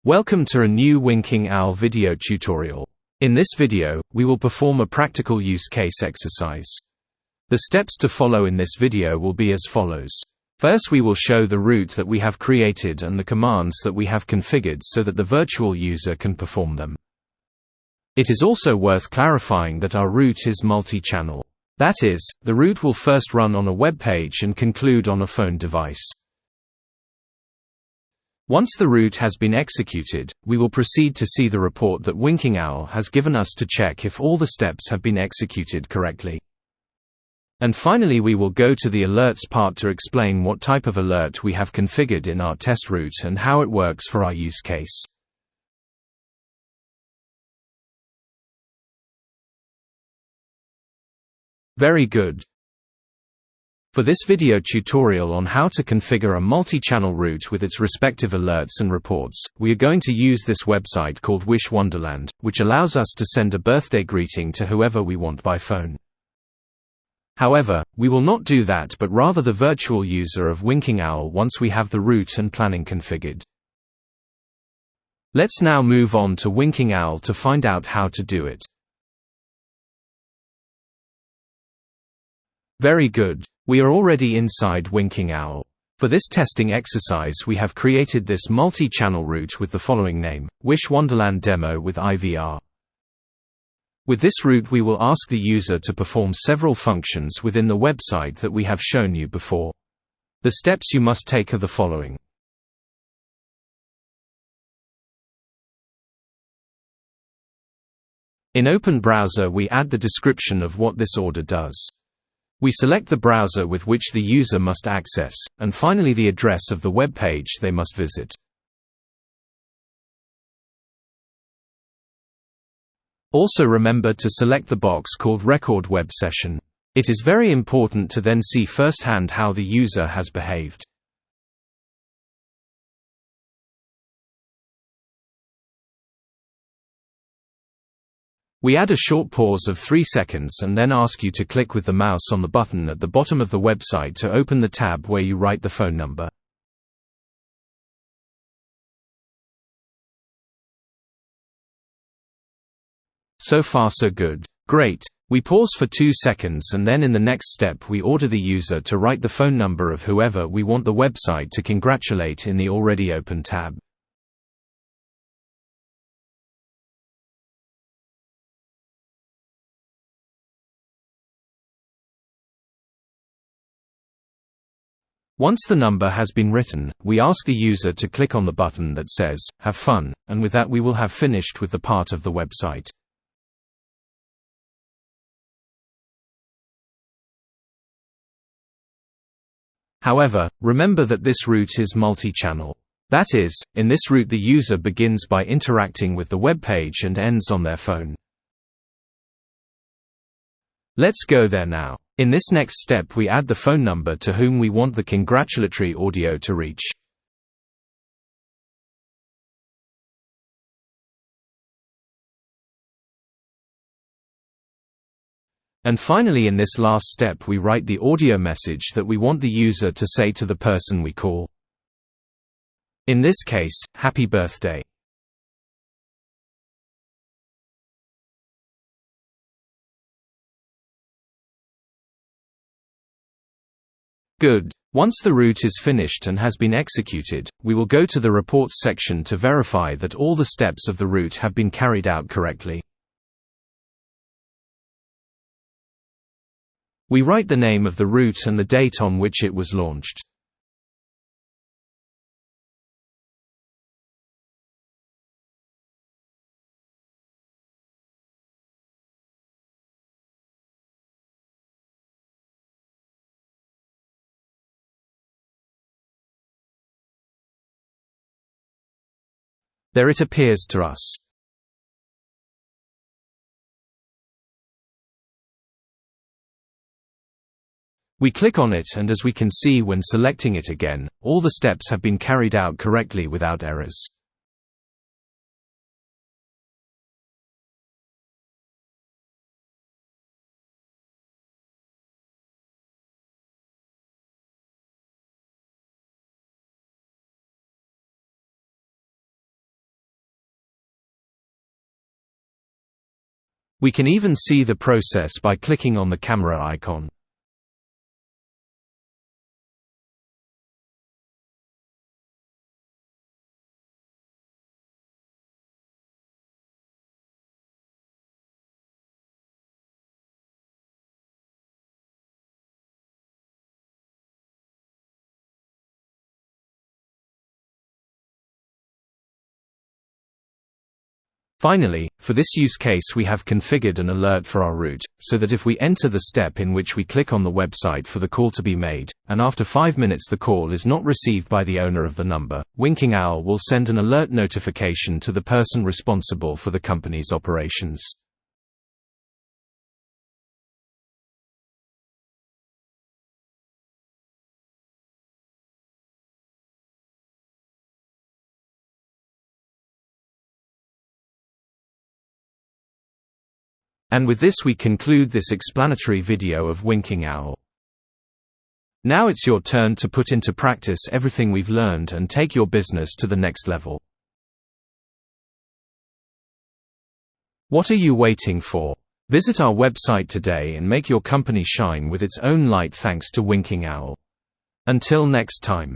Welcome to a new Winking Owl video tutorial. In this video, we will perform a practical use case exercise. The steps to follow in this video will be as follows. First, we will show the route that we have created and the commands that we have configured so that the virtual user can perform them. It is also worth clarifying that our route is multi-channel. That is, the route will first run on a web page and conclude on a phone device. Once the route has been executed, we will proceed to see the report that Winking Owl has given us to check if all the steps have been executed correctly. And finally, we will go to the alerts part to explain what type of alert we have configured in our test route and how it works for our use case. Very good. For this video tutorial on how to configure a multi-channel route with its respective alerts and reports, we are going to use this website called Wish Wonderland, which allows us to send a birthday greeting to whoever we want by phone. However, we will not do that but rather the virtual user of Winking Owl once we have the route and planning configured. Let's now move on to Winking Owl to find out how to do it. Very good. We are already inside Winking Owl. For this testing exercise, we have created this multi-channel route with the following name: Wish Wonderland Demo with IVR. With this route, we will ask the user to perform several functions within the website that we have shown you before. The steps you must take are the following. In Open Browser, we add the description of what this order does. We select the browser with which the user must access, and finally the address of the web page they must visit. Also remember to select the box called Record Web Session. It is very important to then see firsthand how the user has behaved. We add a short pause of 3 seconds and then ask you to click with the mouse on the button at the bottom of the website to open the tab where you write the phone number. So far so good. Great. We pause for 2 seconds and then in the next step we order the user to write the phone number of whoever we want the website to congratulate in the already open tab. Once the number has been written, we ask the user to click on the button that says, "Have fun," and with that we will have finished with the part of the website. However, remember that this route is multi-channel. That is, in this route the user begins by interacting with the web page and ends on their phone. Let's go there now. In this next step we add the phone number to whom we want the congratulatory audio to reach. And finally, in this last step we write the audio message that we want the user to say to the person we call. In this case, happy birthday. Good. Once the route is finished and has been executed, we will go to the reports section to verify that all the steps of the route have been carried out correctly. We write the name of the route and the date on which it was launched. There it appears to us. We click on it and as we can see when selecting it again, all the steps have been carried out correctly without errors. We can even see the process by clicking on the camera icon. Finally, for this use case we have configured an alert for our route, so that if we enter the step in which we click on the website for the call to be made, and after 5 minutes the call is not received by the owner of the number, Winking Owl will send an alert notification to the person responsible for the company's operations. And with this we conclude this explanatory video of Winking Owl. Now it's your turn to put into practice everything we've learned and take your business to the next level. What are you waiting for? Visit our website today and make your company shine with its own light thanks to Winking Owl. Until next time.